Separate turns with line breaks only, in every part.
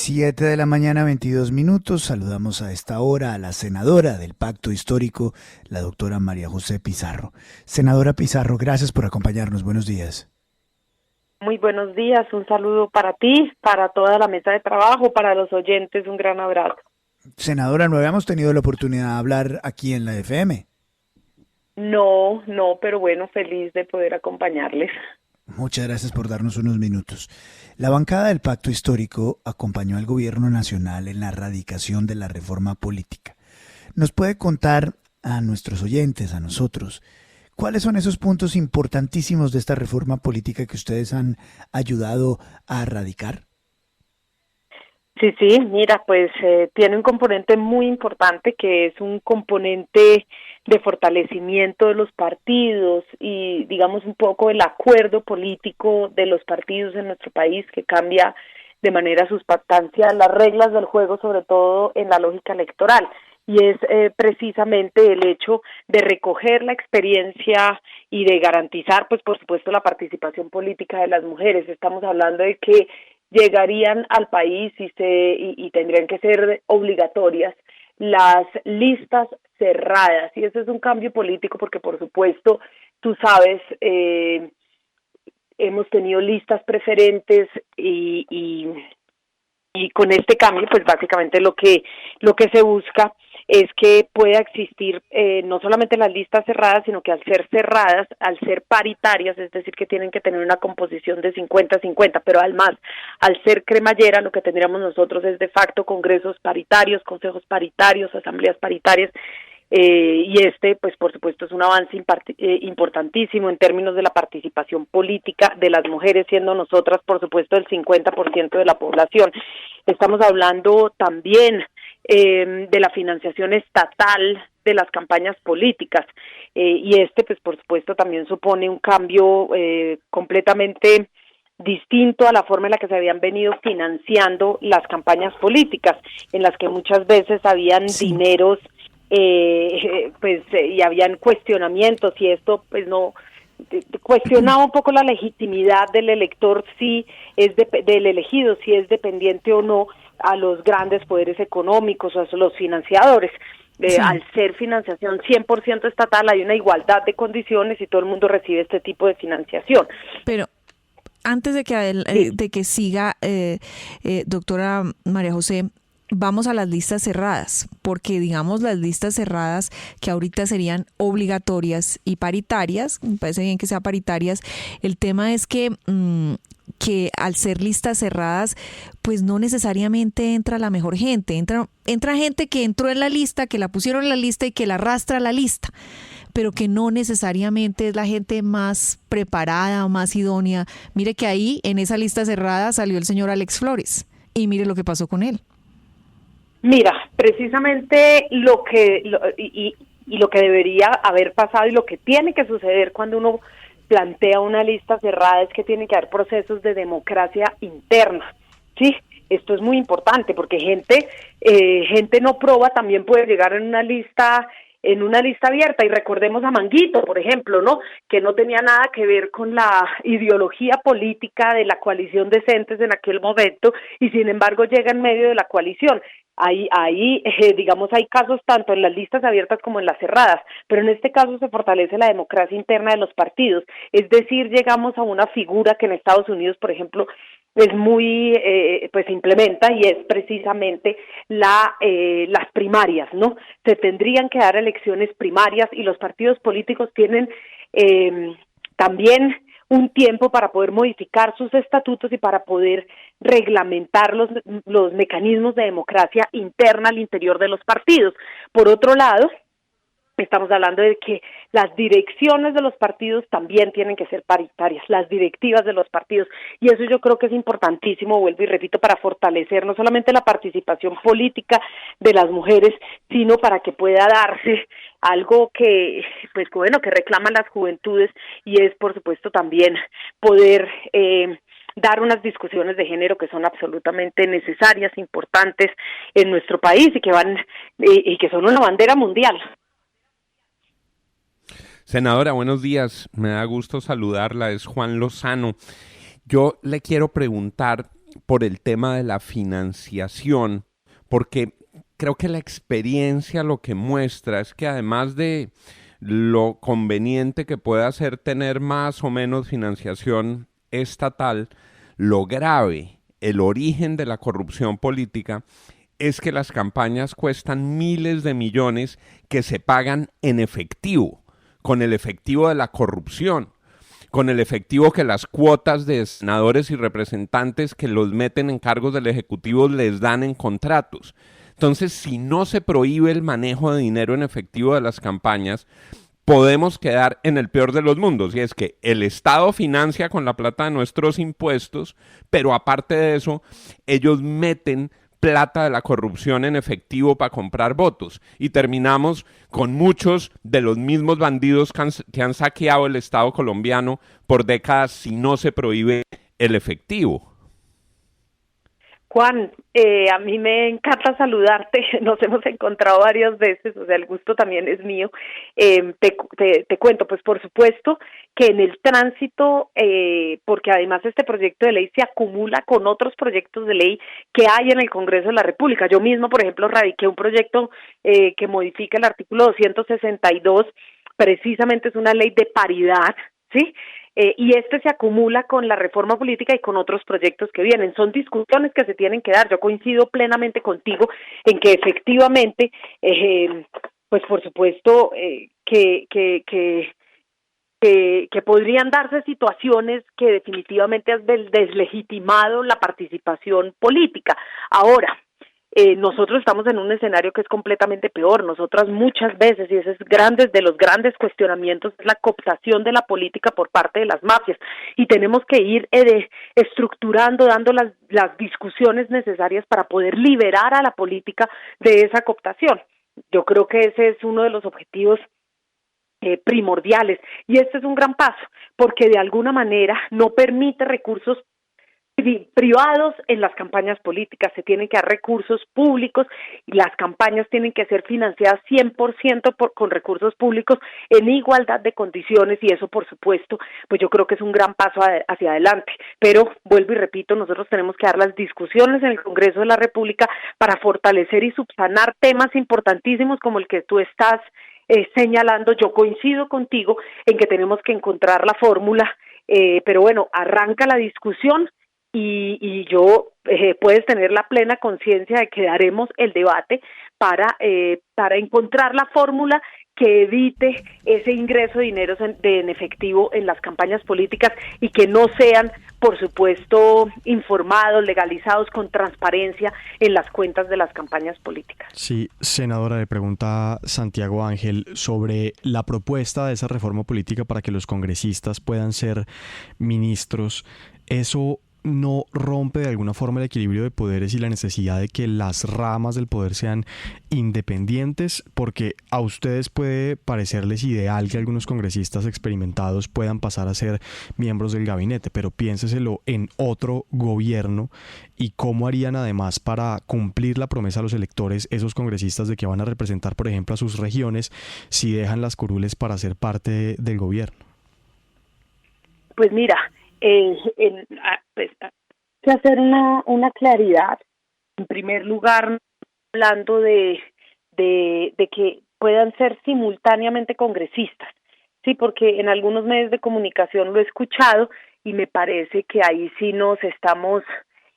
7 de la mañana, 22 minutos. Saludamos a esta hora a la senadora del Pacto Histórico, la doctora María José Pizarro. Senadora Pizarro, gracias por acompañarnos. Buenos días.
Muy buenos días, un saludo para ti, para toda la mesa de trabajo, para los oyentes, un gran abrazo.
Senadora, no habíamos tenido la oportunidad de hablar aquí en la FM.
No, pero bueno, feliz de poder acompañarles.
Muchas gracias por darnos unos minutos. La bancada del Pacto Histórico acompañó al gobierno nacional en la erradicación de la reforma política. ¿Nos puede contar a nuestros oyentes, a nosotros, cuáles son esos puntos importantísimos de esta reforma política que ustedes han ayudado a erradicar?
Sí, mira, pues tiene un componente muy importante que es un componente de fortalecimiento de los partidos y digamos un poco el acuerdo político de los partidos en nuestro país que cambia de manera sustancial las reglas del juego, sobre todo en la lógica electoral. Y es precisamente el hecho de recoger la experiencia y de garantizar, pues por supuesto, la participación política de las mujeres. Estamos hablando de que llegarían al país y tendrían que ser obligatorias las listas cerradas, y ese es un cambio político porque por supuesto tú sabes hemos tenido listas preferentes y con este cambio pues básicamente lo que se busca es que pueda existir no solamente las listas cerradas, sino que al ser cerradas, al ser paritarias, es decir, que tienen que tener una composición de 50-50, pero además, al ser cremallera, lo que tendríamos nosotros es de facto congresos paritarios, consejos paritarios, asambleas paritarias, y pues por supuesto es un avance importantísimo en términos de la participación política de las mujeres, siendo nosotras por supuesto el 50% de la población. Estamos hablando también de la financiación estatal de las campañas políticas, y pues por supuesto también supone un cambio completamente distinto a la forma en la que se habían venido financiando las campañas políticas, en las que muchas veces habían dineros y habían cuestionamientos, y esto pues no cuestionaba un poco la legitimidad del elector, si es del elegido, si es dependiente o no a los grandes poderes económicos o a los financiadores. Sí. Al ser financiación 100% estatal, hay una igualdad de condiciones y todo el mundo recibe este tipo de financiación.
Pero antes de que siga, doctora María José, vamos a las listas cerradas, porque digamos las listas cerradas que ahorita serían obligatorias y paritarias, me parece bien que sean paritarias, el tema es que al ser listas cerradas, pues no necesariamente entra la mejor gente, entra gente que entró en la lista, que la pusieron en la lista y que la arrastra a la lista, pero que no necesariamente es la gente más preparada o más idónea. Mire que ahí en esa lista cerrada salió el señor Alex Flores y mire lo que pasó con él.
Mira, precisamente lo que debería haber pasado y lo que tiene que suceder cuando uno plantea una lista cerrada es que tiene que haber procesos de democracia interna, ¿sí? Esto es muy importante porque gente no proba también puede llegar en una lista abierta, y recordemos a Manguito, por ejemplo, ¿no? Que no tenía nada que ver con la ideología política de la coalición Decentes en aquel momento, y sin embargo llega en medio de la coalición. Digamos, hay casos tanto en las listas abiertas como en las cerradas, pero en este caso se fortalece la democracia interna de los partidos, es decir, llegamos a una figura que en Estados Unidos, por ejemplo, es muy, pues implementa, y es precisamente las primarias, ¿no? Se tendrían que dar elecciones primarias y los partidos políticos tienen también un tiempo para poder modificar sus estatutos y para poder reglamentar los mecanismos de democracia interna al interior de los partidos. Por otro lado, estamos hablando de que las direcciones de los partidos también tienen que ser paritarias, las directivas de los partidos, y eso yo creo que es importantísimo, vuelvo y repito, para fortalecer no solamente la participación política de las mujeres, sino para que pueda darse algo que, pues bueno, que reclaman las juventudes, y es por supuesto también poder dar unas discusiones de género que son absolutamente necesarias, importantes en nuestro país y que son una bandera mundial.
Senadora, buenos días. Me da gusto saludarla. Es Juan Lozano. Yo le quiero preguntar por el tema de la financiación, porque creo que la experiencia lo que muestra es que además de lo conveniente que pueda ser tener más o menos financiación estatal, lo grave, el origen de la corrupción política es que las campañas cuestan miles de millones que se pagan en efectivo, con el efectivo de la corrupción, con el efectivo que las cuotas de senadores y representantes que los meten en cargos del Ejecutivo les dan en contratos. Entonces, si no se prohíbe el manejo de dinero en efectivo de las campañas, podemos quedar en el peor de los mundos, y es que el Estado financia con la plata de nuestros impuestos, pero aparte de eso, ellos meten plata de la corrupción en efectivo para comprar votos, y terminamos con muchos de los mismos bandidos que han saqueado el Estado colombiano por décadas si no se prohíbe el efectivo.
Juan, a mí me encanta saludarte, nos hemos encontrado varias veces, o sea, el gusto también es mío. Te cuento, pues por supuesto que en el tránsito, porque además este proyecto de ley se acumula con otros proyectos de ley que hay en el Congreso de la República. Yo mismo, por ejemplo, radiqué un proyecto que modifica el artículo 262, precisamente es una ley de paridad, ¿sí? Y este se acumula con la reforma política y con otros proyectos que vienen. Son discusiones que se tienen que dar. Yo coincido plenamente contigo en que efectivamente, pues por supuesto, que podrían darse situaciones que definitivamente han deslegitimado la participación política. Ahora, nosotros estamos en un escenario que es completamente peor. Nosotras muchas veces, y ese es de los grandes cuestionamientos, es la cooptación de la política por parte de las mafias, y tenemos que ir estructurando, dando las discusiones necesarias para poder liberar a la política de esa cooptación. Yo creo que ese es uno de los objetivos primordiales, y este es un gran paso, porque de alguna manera no permite recursos privados en las campañas políticas. Se tienen que dar recursos públicos y las campañas tienen que ser financiadas 100% con recursos públicos en igualdad de condiciones, y eso, por supuesto, pues yo creo que es un gran paso hacia adelante. Pero vuelvo y repito, nosotros tenemos que dar las discusiones en el Congreso de la República para fortalecer y subsanar temas importantísimos como el que tú estás señalando. Yo coincido contigo en que tenemos que encontrar la fórmula, pero bueno, arranca la discusión. Y yo puedes tener la plena conciencia de que daremos el debate para encontrar la fórmula que evite ese ingreso de dinero en efectivo en las campañas políticas y que no sean, por supuesto, informados, legalizados con transparencia en las cuentas de las campañas políticas.
Sí, senadora, le pregunta Santiago Ángel sobre la propuesta de esa reforma política para que los congresistas puedan ser ministros. ¿Eso no rompe de alguna forma el equilibrio de poderes y la necesidad de que las ramas del poder sean independientes? Porque a ustedes puede parecerles ideal que algunos congresistas experimentados puedan pasar a ser miembros del gabinete, pero piénseselo en otro gobierno y cómo harían además para cumplir la promesa a los electores esos congresistas de que van a representar, por ejemplo, a sus regiones si dejan las curules para ser parte del gobierno.
Pues mira, pues, hay que hacer una claridad. En primer lugar, hablando de que puedan ser simultáneamente congresistas, sí, porque en algunos medios de comunicación lo he escuchado y me parece que ahí sí nos estamos,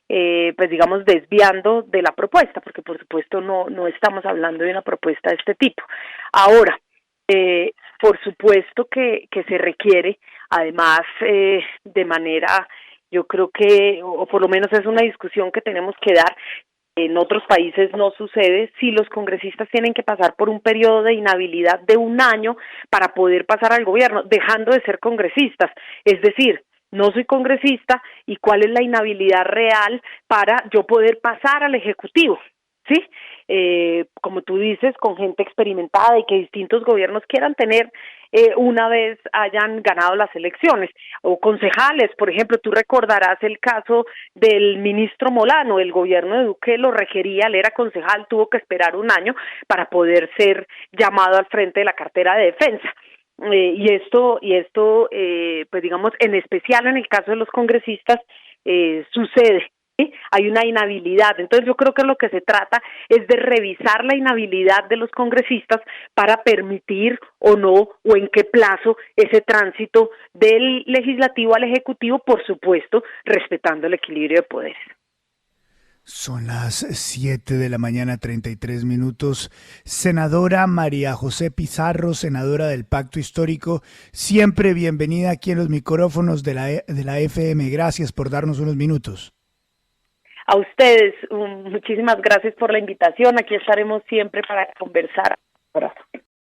pues digamos, desviando de la propuesta, porque por supuesto no estamos hablando de una propuesta de este tipo. Ahora, por supuesto que se requiere, además, de manera, yo creo que, o por lo menos es una discusión que tenemos que dar. En otros países no sucede. Si los congresistas tienen que pasar por un periodo de inhabilidad de 1 año para poder pasar al gobierno, dejando de ser congresistas. Es decir, no soy congresista, ¿y cuál es la inhabilidad real para yo poder pasar al Ejecutivo? ¿Sí? Como tú dices, con gente experimentada y que distintos gobiernos quieran tener una vez hayan ganado las elecciones, o concejales, por ejemplo. Tú recordarás el caso del ministro Molano. El gobierno de Duque lo requería, él era concejal, tuvo que esperar 1 año para poder ser llamado al frente de la cartera de defensa. Y esto, pues digamos, en especial en el caso de los congresistas, sucede. hay una inhabilidad. Entonces yo creo que lo que se trata es de revisar la inhabilidad de los congresistas para permitir o no, o en qué plazo, ese tránsito del legislativo al ejecutivo, por supuesto, respetando el equilibrio de poderes.
Son las 7 de la mañana, 33 minutos. Senadora María José Pizarro, senadora del Pacto Histórico, siempre bienvenida aquí en los micrófonos de la FM. Gracias por darnos unos minutos.
A ustedes, muchísimas gracias por la invitación. Aquí estaremos siempre para conversar. Un abrazo.